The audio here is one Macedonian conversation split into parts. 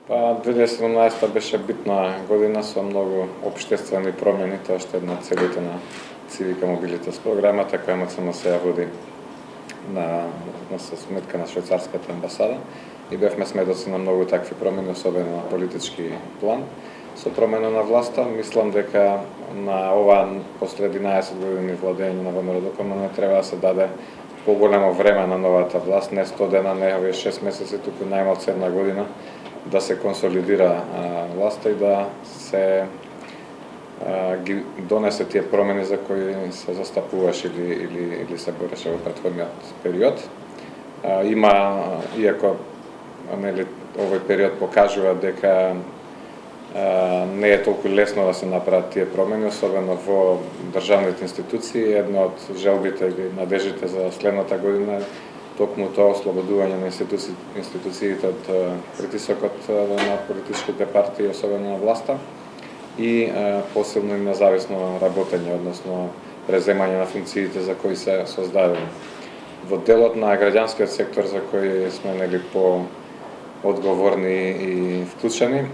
2017 беше битна година со многу општествени промени, тоа што една целите на Цивика Мобилитас програмата која МЦМС ја води со сметка на швајцарската амбасада и бевме сведоци на многу такви промени, особено на политички план. Со промена на власта, мислам дека на ова после 11 години владење на ВМРО-ДКМН треба да се даде поголемо време на новата власт, не 100 дена, не овие 6 месеци, туку најмалку една година, да се консолидира власта и да се ги донесе тие промени за кои се застапуваш или се бореше во претходниот период. Има, иако овој период покажува дека не е толку лесно да се направат тие промени, особено во државните институции. Една од желбите или надежите за следната година е токму тоа ослободување на институциите од притисокот на политичките партии, особено на власта, и посилно и независно работење, односно преземање на функциите за кои се создадени. Во делот на граѓанскиот сектор за кој сме одговорни и вклучени,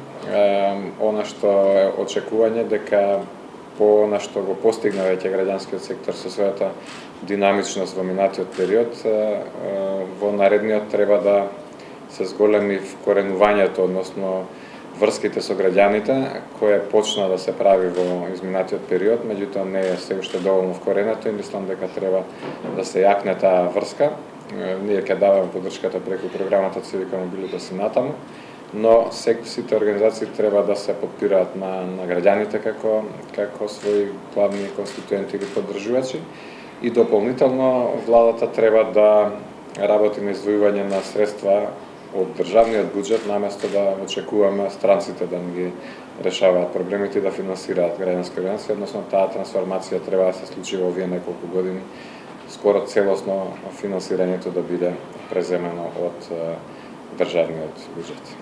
она што е очекување дека по она што го постигна веќе граѓанскиот сектор со својата динамичност во минатиот период, во наредниот треба да се зголеми вкоренувањето, односно врските со граѓаните, која почна да се прави во изминатиот период, меѓутоа не е се уште доволно вкоренето и мислам дека треба да се јакне таа врска. Ние ќе даваме поддршката преку програмата Цивика Мобилитас и натаму, но сите организации треба да се подпираат на граѓаните како своји главни конституенти или поддржувачи и дополнително владата треба да работи на издвојување на средства од државниот буџет, наместо да очекуваме странците да ги решаваат проблемите и да финансираат граѓански организации, односно таа трансформација треба да се случи во овие неколку години, скоро целосно финансирањето да биде преземено од државниот буџет.